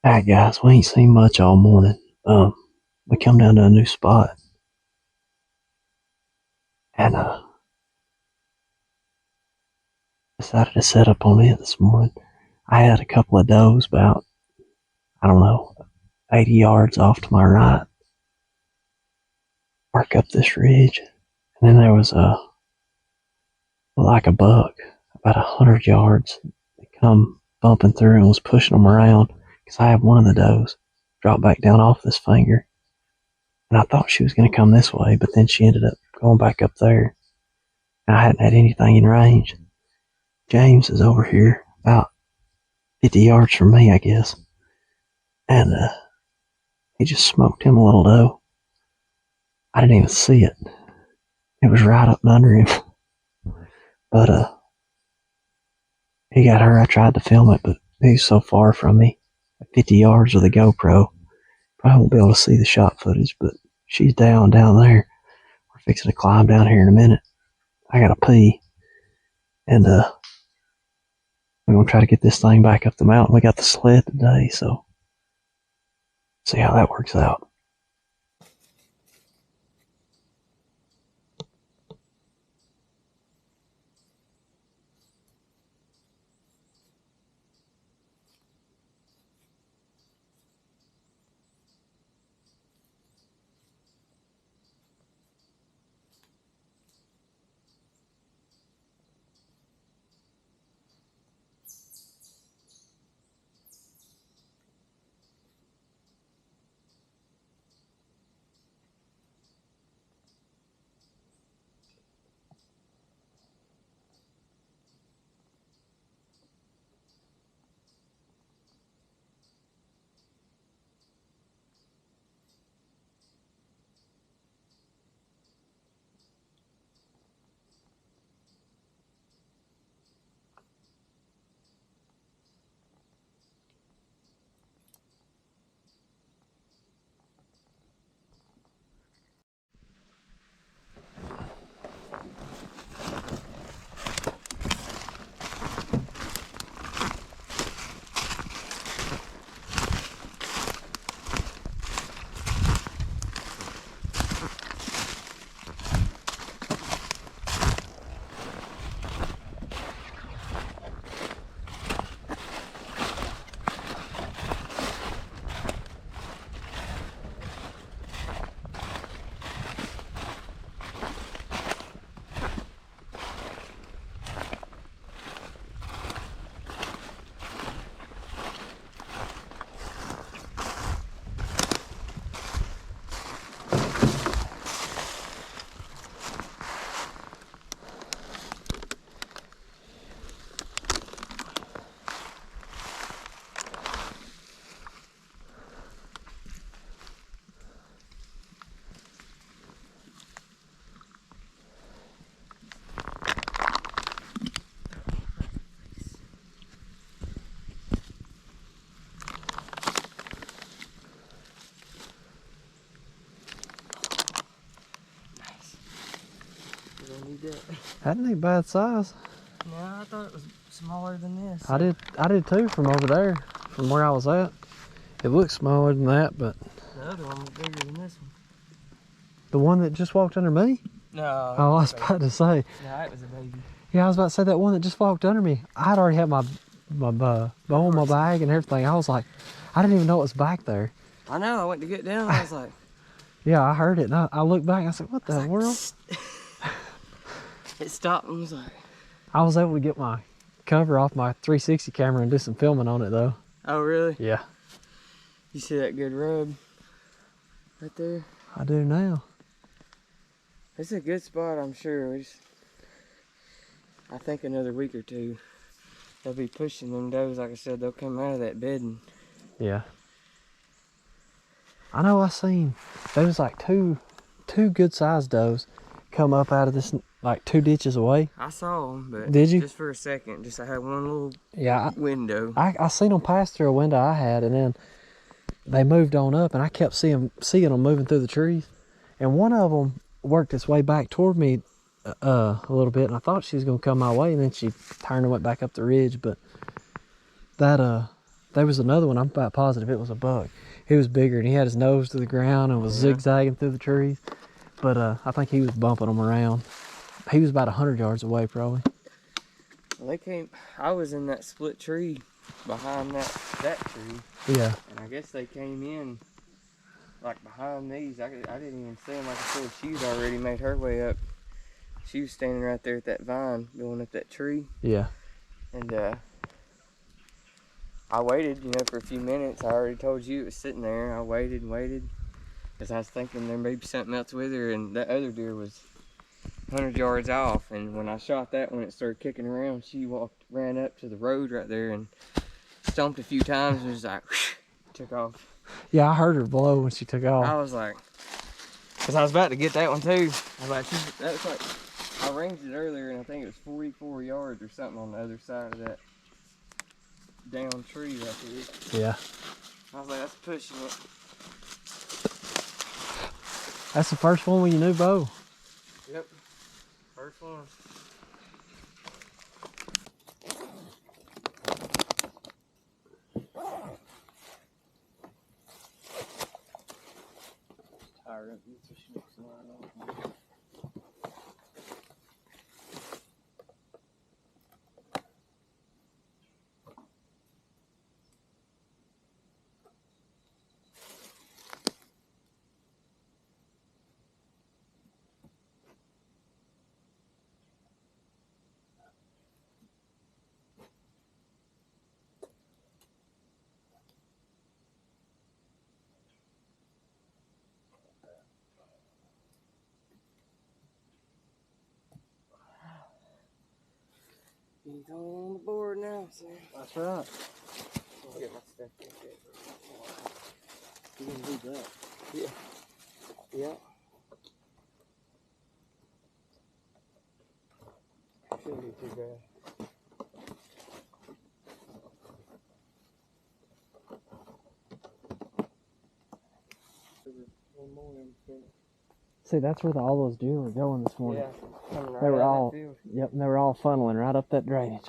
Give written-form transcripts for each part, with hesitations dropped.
Alright guys, we ain't seen much all morning. We come down to a new spot and decided to set up on it this morning. I had a couple of does about, I don't know, 80 yards off to my right, work up this ridge, and then there was like a buck about 100 yards that come bumping through and was pushing them around because I had one of the does drop back down off this finger, and I thought she was going to come this way, but then she ended up going back up there. And I hadn't had anything in range. James is over here about 50 yards from me, I guess, and he just smoked him a little doe. I didn't even see it. It was right up under him. But he got her. I tried to film it, but he's so far from me, at 50 yards with a GoPro. Probably won't be able to see the shot footage, but she's down there. We're fixing to climb down here in a minute. I gotta pee, and we're gonna try to get this thing back up the mountain. We got the sled today, so see how that works out. That ain't bad size. No, I thought it was smaller than this. I did too from over there, from where I was at. It looks smaller than that, but the other one was bigger than this one. the one that just walked under me? No. Oh, I was about to say. No, it was a baby. Yeah, I was about to say that one that just walked under me. I'd already had my bow in my bag and everything. I was like, I didn't even know it was back there. I know. I went to get down. I was like, yeah, I heard it, and I looked back. And I said, "What the world?" It stopped and was like, I was able to get my cover off my 360 camera and do some filming on it, though. oh really? Yeah, You see that good rub right there? I do now. It's a good spot, I'm sure. I think another week or two, they'll be pushing them does. Like I said, they'll come out of that bedding. Yeah. I know I seen, there was like two good sized does come up out of this, like 2 ditches away. I saw them, but did you? Just for a second. Just I had one little window. window. I seen them pass through a window I had, and then they moved on up, and I kept seeing them moving through the trees. And one of them worked its way back toward me a little bit, and I thought she was gonna come my way, and then she turned and went back up the ridge. But that There was another one, I'm about positive it was a buck. He was bigger and he had his nose to the ground and was zigzagging through the trees. But I think he was bumping them around. He was about 100 yards away probably. Well, they came, I was in that split tree behind that tree. Yeah. And I guess they came in like behind these. I didn't even see them. Like I said, she'd already made her way up. She was standing right there at that vine going up that tree. Yeah. And I waited, for a few minutes. I already told you it was sitting there. I waited and waited because I was thinking there may be something else with her, and that other deer was 100 yards off. And when I shot that one, it started kicking around. She ran up to the road right there and stomped a few times and just like whoosh, took off. Yeah, I heard her blow when she took off. I was like, because I was about to get that one too. I was like, that's like, I ranged it earlier and I think it was 44 yards or something on the other side of that down tree right there. Yeah. I was like, that's pushing it. That's the first one with your new bow. Yep. First one. Tired of it, so she makes a lot of. He's all on the board now, sir. That's right. I'll get my stuff in there. You can do that. Yeah. Yeah. Shouldn't be too bad. One more in the field. See, that's where all those deer were going this morning. Yeah, coming right They were out of all, that field. yep, and they were all funneling right up that drainage.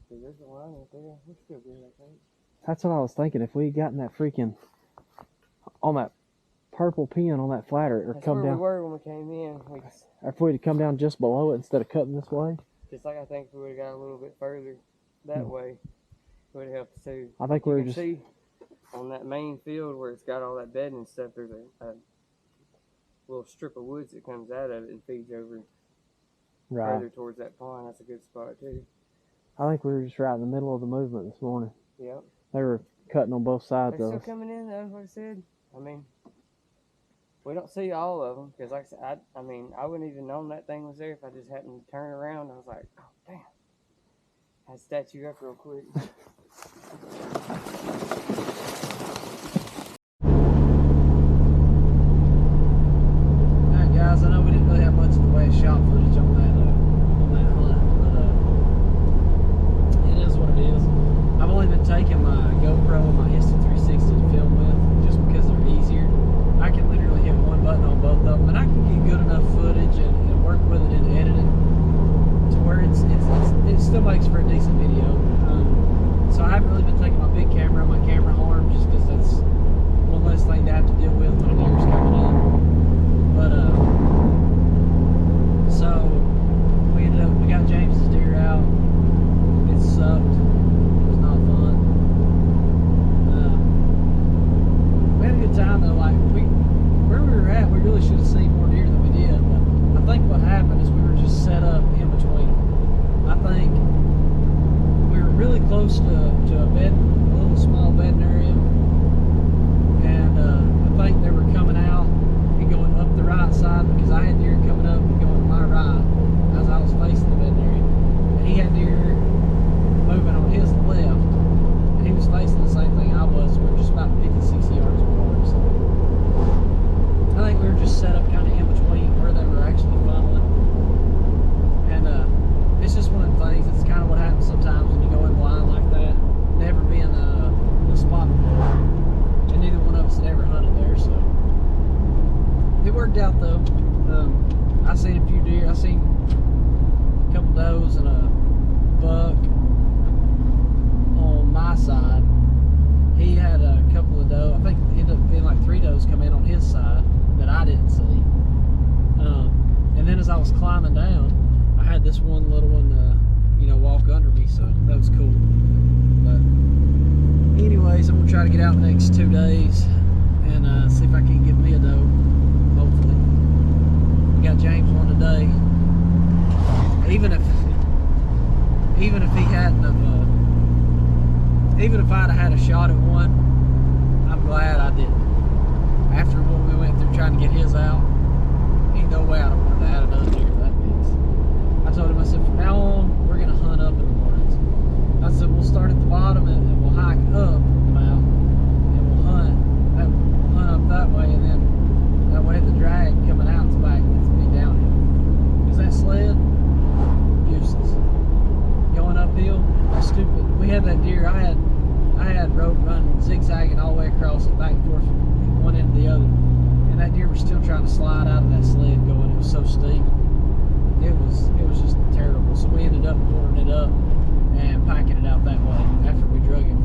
See, there's a line right there. We're still good, I think. That's what I was thinking. If we had gotten that freaking, on that purple pin on that flatter, or That's come where down, we were when we came in. or if we'd have come down just below it instead of cutting this way. Just like I think if we would have got a little bit further that way, it would have helped too. I think You we were can just, see on that main field where it's got all that bedding and stuff, there's a little strip of woods that comes out of it and feeds over right. further towards that pond. That's a good spot too. I think we were just right in the middle of the movement this morning. Yep. They were cutting on both sides They're of still us. coming in though, like I said. I mean, we don't see all of them because like I said, I mean, I wouldn't even known that thing was there if I just happened to turn around. I was like, oh, damn. I stat you up real quick. Alright guys, I know we didn't really have much in the way of shot footage on that hunt, but it is what it is. I've only been taking my GoPro and my Insta360 to film with just because they're easier. I can literally hit one button on both of them and I can get good enough footage and work with it in editing to where it still makes for a decent video. So does come in on his side that I didn't see. And then as I was climbing down, I had this one little one, walk under me, so that was cool. But anyways, I'm gonna try to get out the next 2 days and see if I can get me a doe. Hopefully, we got James one today. Even if he hadn't have, even if I'd have had a shot at one, I'm glad I didn't. After what we went through trying to get his out, ain't no way I'd have wanted to add another deer to that mix. I told him, I said, from now on, we're gonna hunt up in the mornings. I said, we'll start at the bottom and we'll hike up the mountain and we'll hunt up that way, and then that way the drag coming out is back gets to be downhill. Because that sled, useless. Going uphill, that's stupid. We had that deer, I had rope run zigzagging all the way across it, back and forth from one end to the other. And that deer was still trying to slide out of that sled going, it was so steep. It was just terrible. So we ended up quartering it up and packing it out that way after we drug him